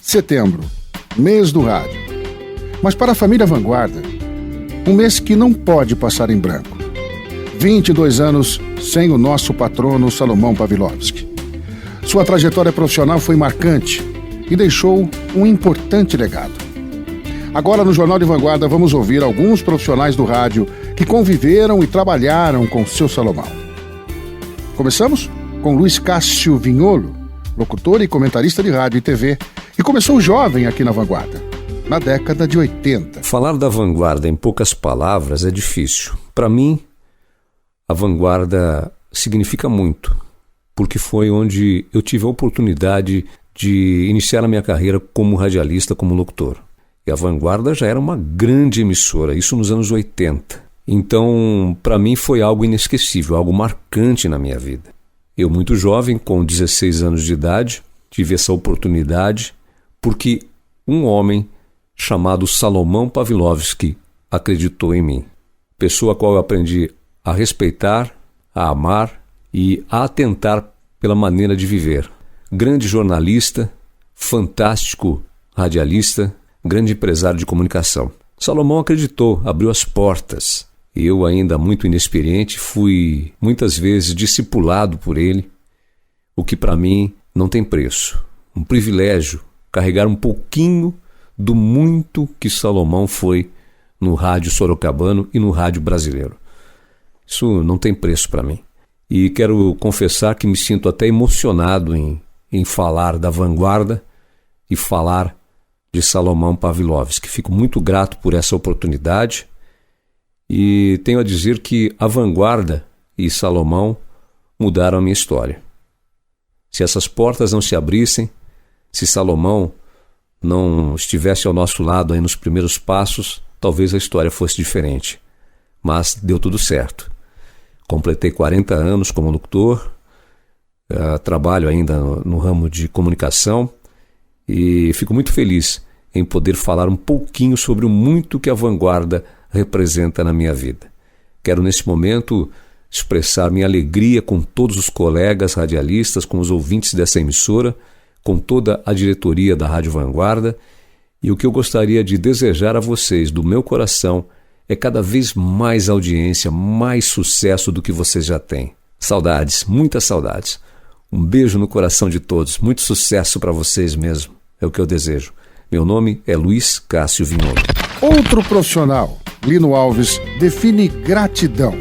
Setembro, mês do rádio. Mas para a família Vanguarda, um mês que não pode passar em branco. 22 anos sem o nosso patrono Salomão Pavlovsky. Sua trajetória profissional foi marcante e deixou um importante legado. Agora, no Jornal de Vanguarda, vamos ouvir alguns profissionais do rádio que conviveram e trabalharam com seu Salomão. Começamos com Luiz Cássio Vignolo, locutor e comentarista de rádio e TV, que começou jovem aqui na Vanguarda, na década de 80. Falar da Vanguarda em poucas palavras é difícil. Para mim, a Vanguarda significa muito, porque foi onde eu tive a oportunidade de iniciar a minha carreira como radialista, como locutor. E a Vanguarda já era uma grande emissora, isso nos anos 80. Então, para mim foi algo inesquecível, algo marcante na minha vida. Eu, muito jovem, com 16 anos de idade, tive essa oportunidade porque um homem chamado Salomão Pavlovsky acreditou em mim. Pessoa a qual eu aprendi a respeitar, a amar e a atentar pela maneira de viver. Grande jornalista, fantástico radialista, grande empresário de comunicação. Salomão acreditou, abriu as portas. Eu, ainda muito inexperiente, fui muitas vezes discipulado por ele, o que para mim não tem preço. Um privilégio carregar um pouquinho do muito que Salomão foi no rádio sorocabano e no rádio brasileiro. Isso não tem preço para mim. E quero confessar que me sinto até emocionado em falar da Vanguarda e falar de Salomão Pavlovsky. Fico muito grato por essa oportunidade e tenho a dizer que a Vanguarda e Salomão mudaram a minha história. Se essas portas não se abrissem, se Salomão não estivesse ao nosso lado aí nos primeiros passos, talvez a história fosse diferente. Mas deu tudo certo. Completei 40 anos como locutor, trabalho ainda no ramo de comunicação e fico muito feliz em poder falar um pouquinho sobre o muito que a Vanguarda representa na minha vida. Quero nesse momento expressar minha alegria com todos os colegas radialistas, com os ouvintes dessa emissora, com toda a diretoria da Rádio Vanguarda, e o que eu gostaria de desejar a vocês do meu coração é cada vez mais audiência, mais sucesso do que vocês já têm. Saudades, muitas saudades. Um beijo no coração de todos, muito sucesso para vocês mesmo, é o que eu desejo. Meu nome é Luiz Cássio Vignolo. Outro profissional, Lino Alves, define gratidão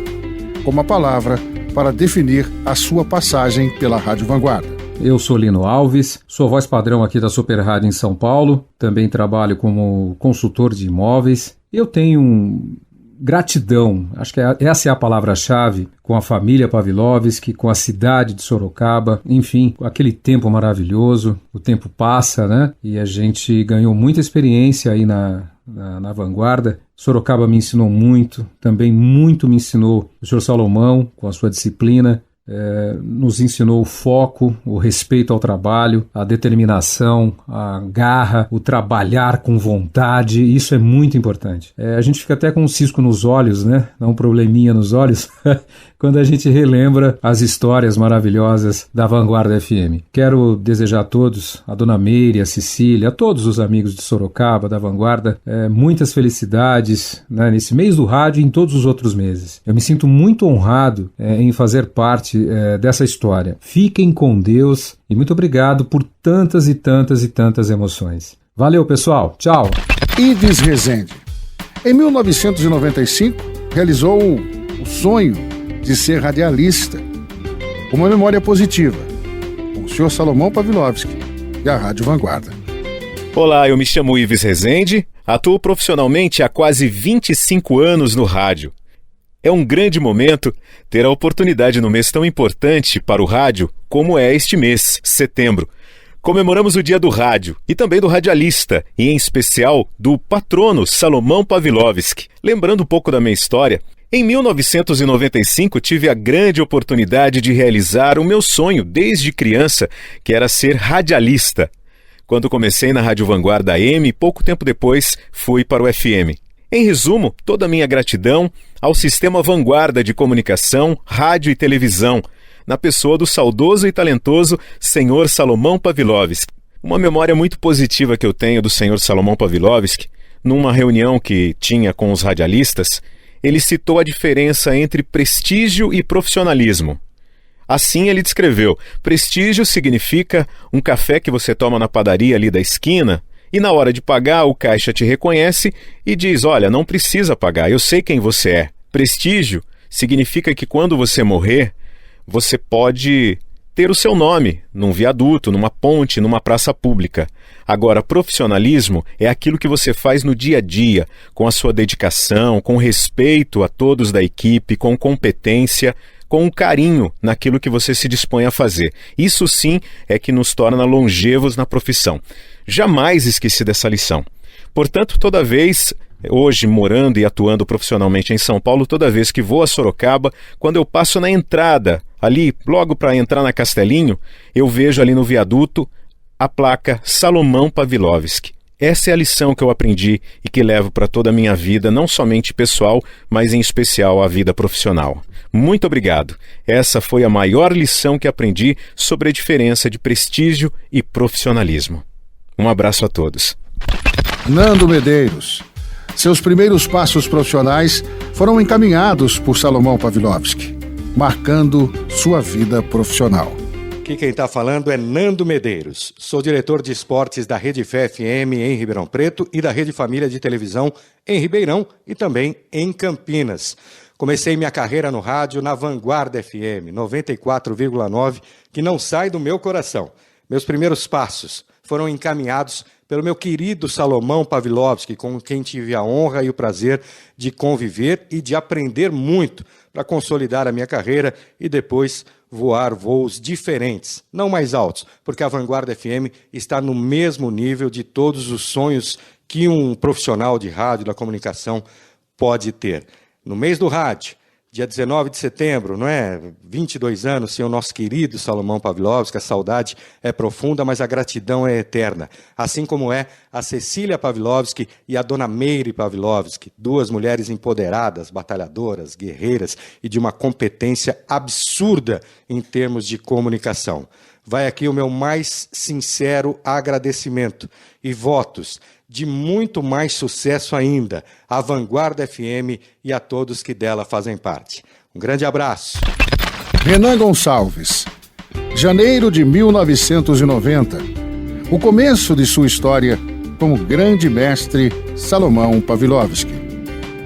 como a palavra para definir a sua passagem pela Rádio Vanguarda. Eu sou Lino Alves, sou voz padrão aqui da Super Rádio em São Paulo, também trabalho como consultor de imóveis. Eu tenho gratidão, acho que essa é a palavra-chave, com a família Pavlovsky, com a cidade de Sorocaba, enfim, aquele tempo maravilhoso. O tempo passa, né? E a gente ganhou muita experiência aí na Vanguarda. Sorocaba me ensinou muito, também muito me ensinou o Sr. Salomão, com a sua disciplina. Nos ensinou o foco, o respeito ao trabalho, a determinação, a garra, o trabalhar com vontade. Isso é muito importante. A gente fica até com um cisco nos olhos, né? Dá um probleminha nos olhos quando a gente relembra as histórias maravilhosas da Vanguarda FM. Quero desejar a todos, a Dona Meire, a Cecília, a todos os amigos de Sorocaba, da Vanguarda, muitas felicidades, né, nesse mês do rádio e em todos os outros meses. Eu me sinto muito honrado em fazer parte dessa história. Fiquem com Deus e muito obrigado por tantas e tantas e tantas emoções. Valeu, pessoal. Tchau. Ives Rezende. Em 1995, realizou o sonho de ser radialista. Uma memória positiva, com o Sr. Salomão Pavlovsky e a Rádio Vanguarda. Olá, eu me chamo Ives Rezende, atuo profissionalmente há quase 25 anos no rádio. É um grande momento ter a oportunidade no mês tão importante para o rádio como é este mês, setembro. Comemoramos o Dia do Rádio e também do radialista, e em especial do patrono Salomão Pavlovsky. Lembrando um pouco da minha história, em 1995 tive a grande oportunidade de realizar o meu sonho desde criança, que era ser radialista. Quando comecei na Rádio Vanguarda AM, pouco tempo depois fui para o FM. Em resumo, toda a minha gratidão ao Sistema Vanguarda de Comunicação, Rádio e Televisão, na pessoa do saudoso e talentoso Sr. Salomão Pavlovsky. Uma memória muito positiva que eu tenho do senhor Salomão Pavlovsky, numa reunião que tinha com os radialistas, ele citou a diferença entre prestígio e profissionalismo. Assim ele descreveu: prestígio significa um café que você toma na padaria ali da esquina e na hora de pagar o caixa te reconhece e diz: olha, não precisa pagar, eu sei quem você é. Prestígio significa que quando você morrer, você pode ter o seu nome num viaduto, numa ponte, numa praça pública. Agora, profissionalismo é aquilo que você faz no dia a dia, com a sua dedicação, com respeito a todos da equipe, com competência, com um carinho naquilo que você se dispõe a fazer. Isso sim é que nos torna longevos na profissão. Jamais esqueci dessa lição. Portanto, toda vez, hoje morando e atuando profissionalmente em São Paulo, toda vez que vou a Sorocaba, quando eu passo na entrada, ali, logo para entrar na Castelinho, eu vejo ali no viaduto a placa Salomão Pavlovsky. Essa é a lição que eu aprendi e que levo para toda a minha vida, não somente pessoal, mas em especial a vida profissional. Muito obrigado. Essa foi a maior lição que aprendi sobre a diferença de prestígio e profissionalismo. Um abraço a todos. Nando Medeiros. Seus primeiros passos profissionais foram encaminhados por Salomão Pavlovsky, marcando sua vida profissional. Aqui quem está falando é Nando Medeiros. Sou diretor de esportes da Rede Fé FM em Ribeirão Preto e da Rede Família de Televisão em Ribeirão e também em Campinas. Comecei minha carreira no rádio na Vanguarda FM 94,9, que não sai do meu coração. Meus primeiros passos foram encaminhados pelo meu querido Salomão Pavlovsky, com quem tive a honra e o prazer de conviver e de aprender muito para consolidar a minha carreira e depois voar voos diferentes, não mais altos, porque a Vanguarda FM está no mesmo nível de todos os sonhos que um profissional de rádio da comunicação pode ter. No mês do rádio, dia 19 de setembro, não é? 22 anos sem o nosso querido Salomão Pavlovsky, a saudade é profunda, mas a gratidão é eterna. Assim como é a Cecília Pavlovsky e a dona Meire Pavlovsky, duas mulheres empoderadas, batalhadoras, guerreiras e de uma competência absurda em termos de comunicação. Vai aqui o meu mais sincero agradecimento e votos de muito mais sucesso ainda à Vanguarda FM e a todos que dela fazem parte. Um grande abraço. Renan Gonçalves. Janeiro de 1990. O começo de sua história como grande mestre Salomão Pavlovsky.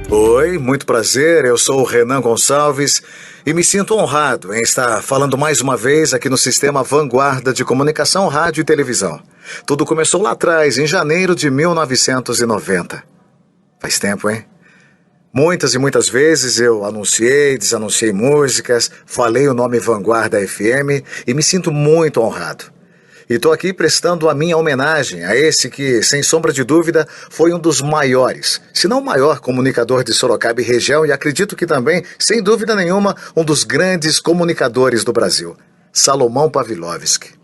Oi, muito prazer, eu sou o Renan Gonçalves e me sinto honrado em estar falando mais uma vez aqui no Sistema Vanguarda de Comunicação, Rádio e Televisão. Tudo começou lá atrás, em janeiro de 1990. Faz tempo, hein? Muitas e muitas vezes eu anunciei, desanunciei músicas, falei o nome Vanguarda FM e me sinto muito honrado. E estou aqui prestando a minha homenagem a esse que, sem sombra de dúvida, foi um dos maiores, se não o maior comunicador de Sorocaba e região, e acredito que também, sem dúvida nenhuma, um dos grandes comunicadores do Brasil, Salomão Pavlovsky.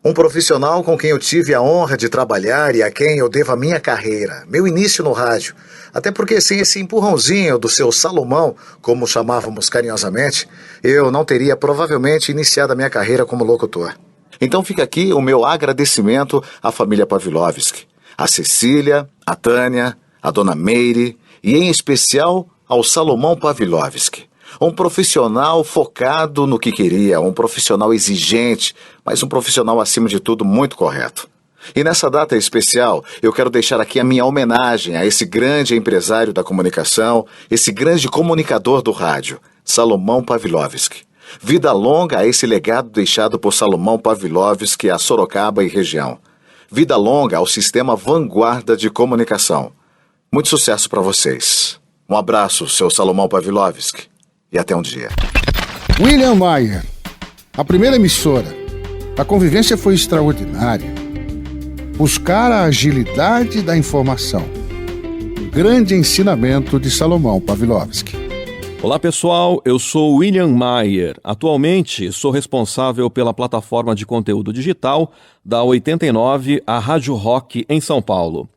Um profissional com quem eu tive a honra de trabalhar e a quem eu devo a minha carreira, meu início no rádio. Até porque sem esse empurrãozinho do seu Salomão, como chamávamos carinhosamente, eu não teria provavelmente iniciado a minha carreira como locutor. Então fica aqui o meu agradecimento à família Pavlovsky, a Cecília, a Tânia, a dona Meire e em especial ao Salomão Pavlovsky. Um profissional focado no que queria, um profissional exigente, mas um profissional acima de tudo muito correto. E nessa data especial, eu quero deixar aqui a minha homenagem a esse grande empresário da comunicação, esse grande comunicador do rádio, Salomão Pavlovsky. Vida longa a esse legado deixado por Salomão Pavlovsky a Sorocaba e região. Vida longa ao Sistema Vanguarda de Comunicação. Muito sucesso para vocês. Um abraço, seu Salomão Pavlovsky, e até um dia. William Mayer. A primeira emissora. A convivência foi extraordinária. Buscar a agilidade da informação. Um grande ensinamento de Salomão Pavlovsky. Olá pessoal, eu sou William Mayer. Atualmente sou responsável pela plataforma de conteúdo digital da 89, a Rádio Rock em São Paulo.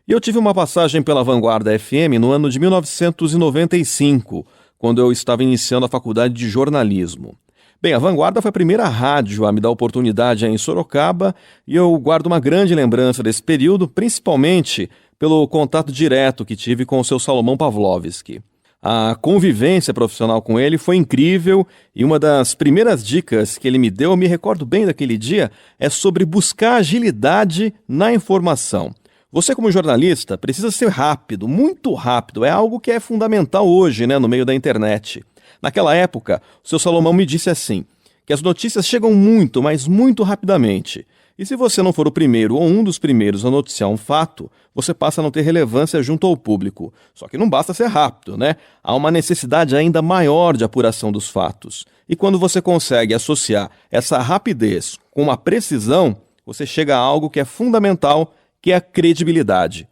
E eu tive uma passagem pela Vanguarda FM no ano de 1995, quando eu estava iniciando a faculdade de jornalismo. Bem, a Vanguarda foi a primeira rádio a me dar oportunidade em Sorocaba e eu guardo uma grande lembrança desse período, principalmente pelo contato direto que tive com o seu Salomão Pavlovski. A convivência profissional com ele foi incrível e uma das primeiras dicas que ele me deu, eu me recordo bem daquele dia, é sobre buscar agilidade na informação. Você, como jornalista, precisa ser rápido, muito rápido. É algo que é fundamental hoje, no meio da internet. Naquela época, o seu Salomão me disse assim, que as notícias chegam muito, mas muito rapidamente. E se você não for o primeiro ou um dos primeiros a noticiar um fato, você passa a não ter relevância junto ao público. Só que não basta ser rápido, Há uma necessidade ainda maior de apuração dos fatos. E quando você consegue associar essa rapidez com uma precisão, você chega a algo que é fundamental, que é a credibilidade.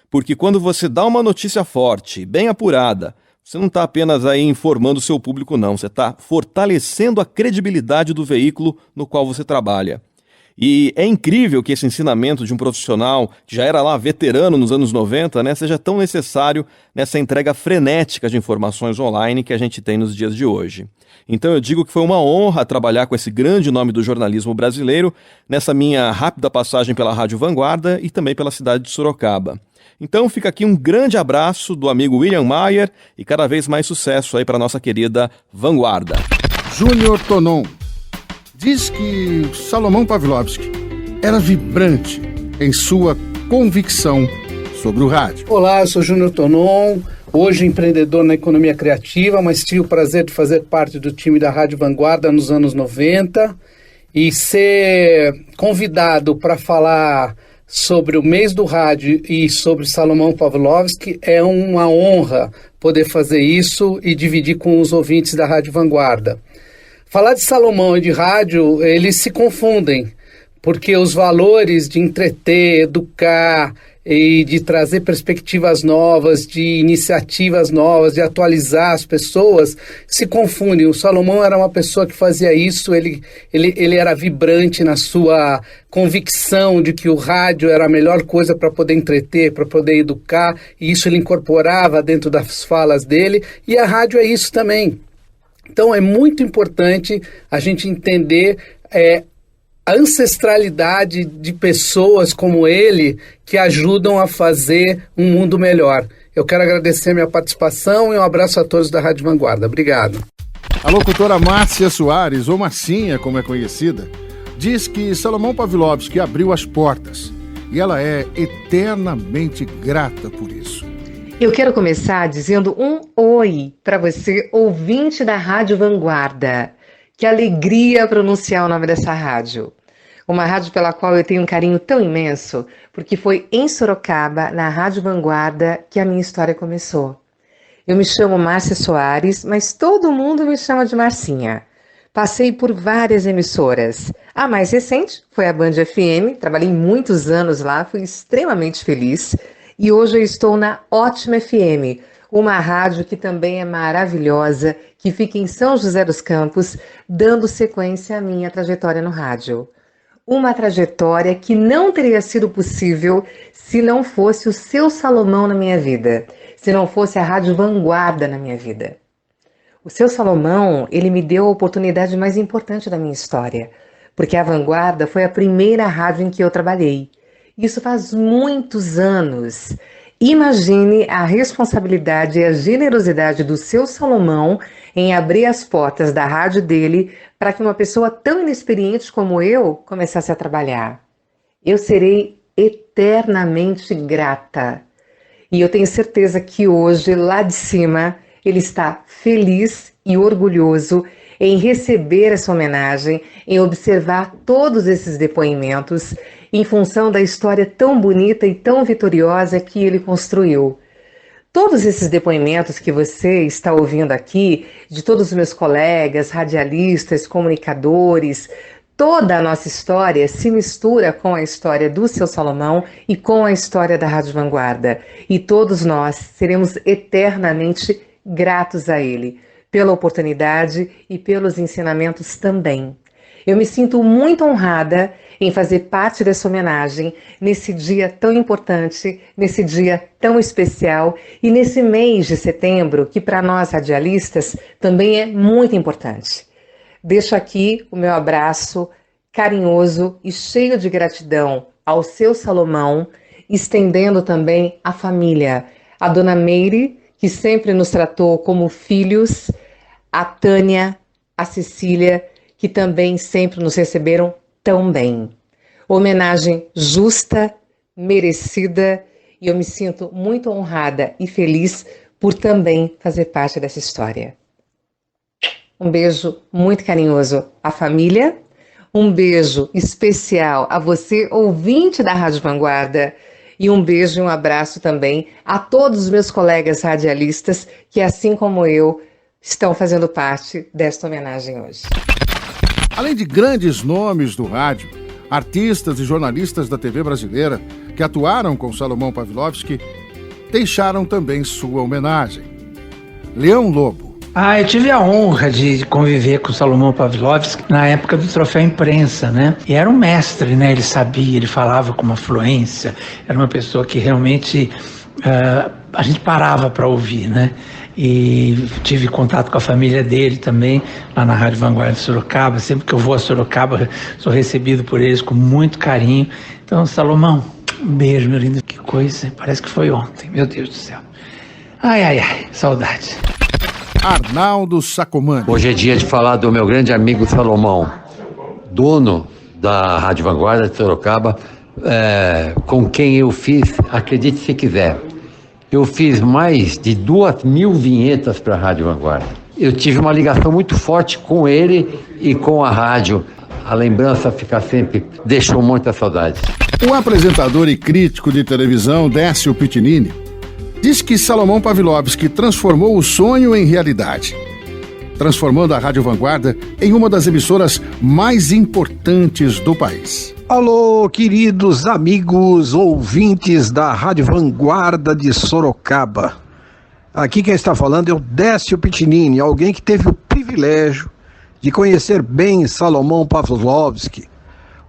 Porque quando você dá uma notícia forte, bem apurada, você não está apenas aí informando o seu público, não. Você está fortalecendo a credibilidade do veículo no qual você trabalha. E é incrível que esse ensinamento de um profissional que já era lá veterano nos anos 90, seja tão necessário nessa entrega frenética de informações online que a gente tem nos dias de hoje. Então eu digo que foi uma honra trabalhar com esse grande nome do jornalismo brasileiro nessa minha rápida passagem pela Rádio Vanguarda e também pela cidade de Sorocaba. Então fica aqui um grande abraço do amigo William Maier e cada vez mais sucesso aí para nossa querida Vanguarda. Júnior Tonon diz que Salomão Pavlovski era vibrante em sua convicção sobre o rádio. Olá, eu sou Júnior Tonon, hoje empreendedor na economia criativa, mas tive o prazer de fazer parte do time da Rádio Vanguarda nos anos 90 e ser convidado para falar sobre o mês do rádio e sobre Salomão Pavlovski é uma honra poder fazer isso e dividir com os ouvintes da Rádio Vanguarda. Falar de Salomão e de rádio, eles se confundem, porque os valores de entreter, educar e de trazer perspectivas novas, de iniciativas novas, de atualizar as pessoas, se confundem. O Salomão era uma pessoa que fazia isso, ele era vibrante na sua convicção de que o rádio era a melhor coisa para poder entreter, para poder educar, e isso ele incorporava dentro das falas dele, e a rádio é isso também. Então é muito importante a gente entender a ancestralidade de pessoas como ele que ajudam a fazer um mundo melhor. Eu quero agradecer a minha participação e um abraço a todos da Rádio Vanguarda. Obrigado. A locutora Márcia Soares, ou Marcinha como é conhecida, diz que Salomão Pavlovski abriu as portas e ela é eternamente grata por isso. Eu quero começar dizendo um oi para você, ouvinte da Rádio Vanguarda. Que alegria pronunciar o nome dessa rádio. Uma rádio pela qual eu tenho um carinho tão imenso, porque foi em Sorocaba, na Rádio Vanguarda, que a minha história começou. Eu me chamo Márcia Soares, mas todo mundo me chama de Marcinha. Passei por várias emissoras. A mais recente foi a Band FM, trabalhei muitos anos lá, fui extremamente feliz. E hoje eu estou na Ótima FM, uma rádio que também é maravilhosa, que fica em São José dos Campos, dando sequência à minha trajetória no rádio. Uma trajetória que não teria sido possível se não fosse o seu Salomão na minha vida, se não fosse a Rádio Vanguarda na minha vida. O seu Salomão, ele me deu a oportunidade mais importante da minha história, porque a Vanguarda foi a primeira rádio em que eu trabalhei. Isso faz muitos anos. Imagine a responsabilidade e a generosidade do seu Salomão em abrir as portas da rádio dele para que uma pessoa tão inexperiente como eu começasse a trabalhar. Eu serei eternamente grata. E eu tenho certeza que hoje, lá de cima, ele está feliz e orgulhoso em receber essa homenagem, em observar todos esses depoimentos em função da história tão bonita e tão vitoriosa que ele construiu. Todos esses depoimentos que você está ouvindo aqui, de todos os meus colegas, radialistas, comunicadores, toda a nossa história se mistura com a história do seu Salomão e com a história da Rádio Vanguarda. E todos nós seremos eternamente gratos a ele, pela oportunidade e pelos ensinamentos também. Eu me sinto muito honrada em fazer parte dessa homenagem nesse dia tão importante, nesse dia tão especial e nesse mês de setembro que para nós radialistas também é muito importante. deixo aqui o meu abraço carinhoso e cheio de gratidão ao seu Salomão, estendendo também à família, a dona Meire, que sempre nos tratou como filhos, a Tânia, a Cecília, que também sempre nos receberam tão bem. Homenagem justa, merecida, e eu me sinto muito honrada e feliz por também fazer parte dessa história. Um beijo muito carinhoso à família, um beijo especial a você, ouvinte da Rádio Vanguarda, e um beijo e um abraço também a todos os meus colegas radialistas que, assim como eu, estão fazendo parte desta homenagem hoje. Além de grandes nomes do rádio, artistas e jornalistas da TV brasileira que atuaram com Salomão Pavlovsky deixaram também sua homenagem. Leão Lobo. Eu tive a honra de conviver com o Salomão Pavlovsky na época do Troféu Imprensa, né? E era um mestre, né? Ele sabia, ele falava com uma fluência, era uma pessoa que realmente a gente parava para ouvir, né? E tive contato com a família dele também, lá na Rádio Vanguarda de Sorocaba. Sempre que eu vou a Sorocaba, sou recebido por eles com muito carinho. Então, Salomão, um beijo, meu lindo. Que coisa, parece que foi ontem, meu Deus do céu. Ai, saudade. Arnaldo Sacomani. Hoje é dia de falar do meu grande amigo Salomão, dono da Rádio Vanguarda de Sorocaba, com quem eu fiz, acredite se quiser, eu fiz mais de 2.000 vinhetas para a Rádio Vanguarda. Eu tive uma ligação muito forte com ele e com a rádio. A lembrança fica sempre, deixou muita saudade. O apresentador e crítico de televisão Décio Pitinini diz que Salomão Pavlovsky transformou o sonho em realidade, transformando a Rádio Vanguarda em uma das emissoras mais importantes do país. Alô, queridos amigos ouvintes da Rádio Vanguarda de Sorocaba. Aqui quem está falando é o Décio Pitinini, alguém que teve o privilégio de conhecer bem Salomão Pavlovsky,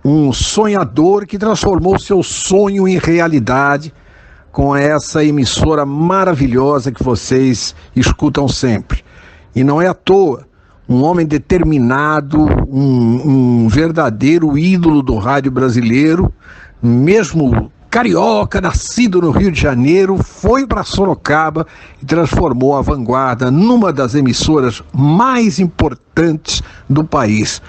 um sonhador que transformou seu sonho em realidade com essa emissora maravilhosa que vocês escutam sempre. E não é à toa, um homem determinado, um verdadeiro ídolo do rádio brasileiro, mesmo carioca, nascido no Rio de Janeiro, foi para Sorocaba e transformou a Vanguarda numa das emissoras mais importantes do país.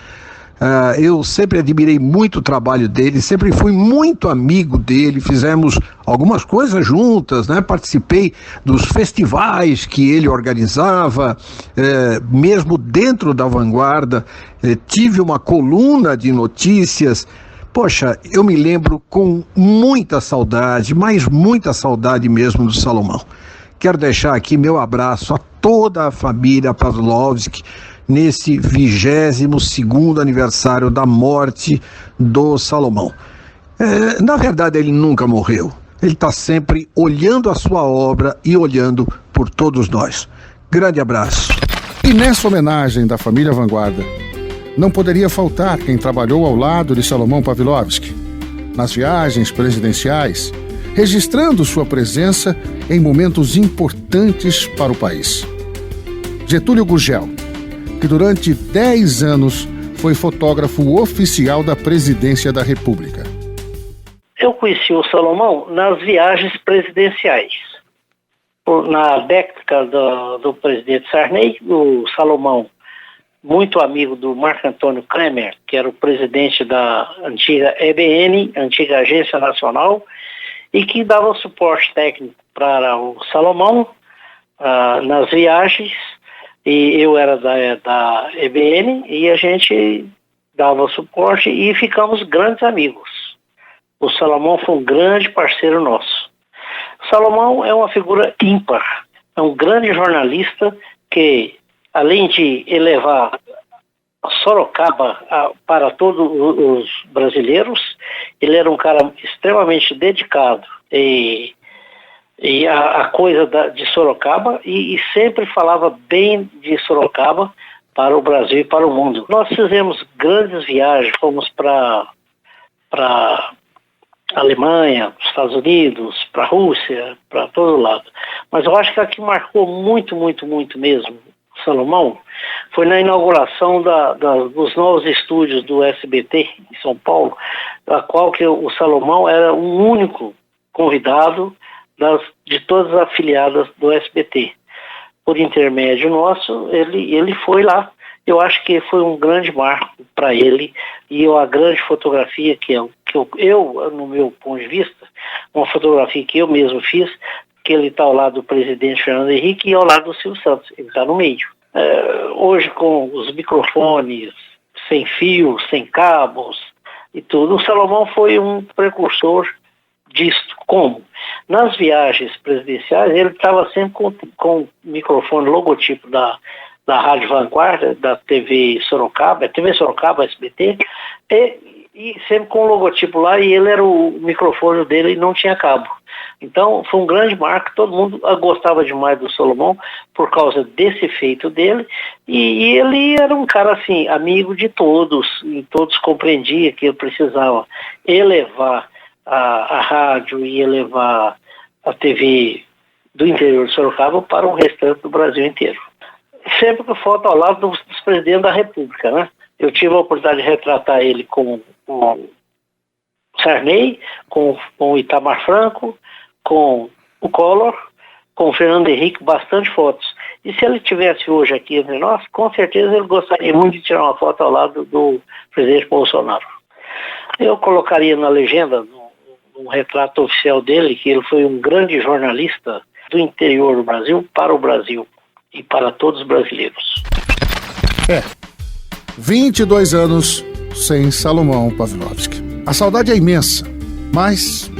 Eu sempre admirei muito o trabalho dele, sempre fui muito amigo dele, fizemos algumas coisas juntas, né? Participei dos festivais que ele organizava, mesmo dentro da Vanguarda, tive uma coluna de notícias. Poxa, eu me lembro com muita saudade, mas muita saudade mesmo do Salomão. Quero deixar aqui meu abraço a toda a família Pavlovsky, nesse 22º aniversário da morte do Salomão. Na verdade, ele nunca morreu. Ele está sempre olhando a sua obra e olhando por todos nós. Grande abraço. E nessa homenagem da família Vanguarda, não poderia faltar quem trabalhou ao lado de Salomão Pavlovsky, nas viagens presidenciais, registrando sua presença em momentos importantes para o país. Getúlio Gurgel, que durante 10 anos foi fotógrafo oficial da Presidência da República. Eu conheci o Salomão nas viagens presidenciais. Na década do presidente Sarney, o Salomão, muito amigo do Marco Antônio Kremer, que era o presidente da antiga EBN, antiga Agência Nacional, e que dava suporte técnico para o Salomão nas viagens. E eu era da EBN e a gente dava suporte e ficamos grandes amigos. O Salomão foi um grande parceiro nosso. O Salomão é uma figura ímpar, é um grande jornalista que, além de elevar Sorocaba para todos os brasileiros, ele era um cara extremamente dedicado e a coisa de Sorocaba e sempre falava bem de Sorocaba para o Brasil e para o mundo. Nós fizemos grandes viagens, fomos para Alemanha, Estados Unidos, para a Rússia, para todo lado. Mas eu acho que a que marcou muito, muito, muito mesmo Salomão foi na inauguração dos novos estúdios do SBT em São Paulo, a qual que o Salomão era o único convidado de todas as afiliadas do SBT. Por intermédio nosso, ele foi lá. Eu acho que foi um grande marco para ele, e a grande fotografia que eu, no meu ponto de vista, uma fotografia que eu mesmo fiz, que ele está ao lado do presidente Fernando Henrique e ao lado do Silvio Santos, ele está no meio. Hoje, com os microfones sem fios, sem cabos e tudo, o Salomão foi um precursor disso. Como? Nas viagens presidenciais, ele estava sempre com o microfone logotipo da Rádio Vanguarda, da TV Sorocaba, SBT, e sempre com o logotipo lá, e ele era o microfone dele e não tinha cabo. Então, foi um grande marco, todo mundo gostava demais do Salomão por causa desse feito dele, e ele era um cara, assim, amigo de todos, e todos compreendiam que ele precisava elevar a rádio e elevar a TV do interior de Sorocaba para o restante do Brasil inteiro. Sempre que falta ao lado dos presidentes da República, né? Eu tive a oportunidade de retratar ele com o Sarney, com o Itamar Franco, com o Collor, com o Fernando Henrique, bastante fotos. E se ele estivesse hoje aqui entre nós, com certeza ele gostaria muito de tirar uma foto ao lado do presidente Bolsonaro. Eu colocaria na legenda, no retrato oficial dele, que ele foi um grande jornalista do interior do Brasil para o Brasil e para todos os brasileiros. 22 anos sem Salomão Pavlovsky. A saudade é imensa, mas,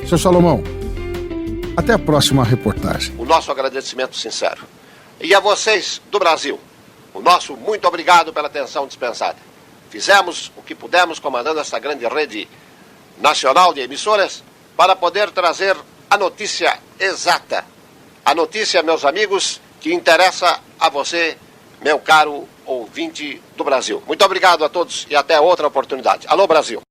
seu Salomão, até a próxima reportagem. O nosso agradecimento sincero. E a vocês do Brasil, o nosso muito obrigado pela atenção dispensada. Fizemos o que pudemos comandando essa grande rede nacional de emissoras para poder trazer a notícia exata. A notícia, meus amigos, que interessa a você, meu caro ouvinte do Brasil. Muito obrigado a todos e até outra oportunidade. Alô, Brasil!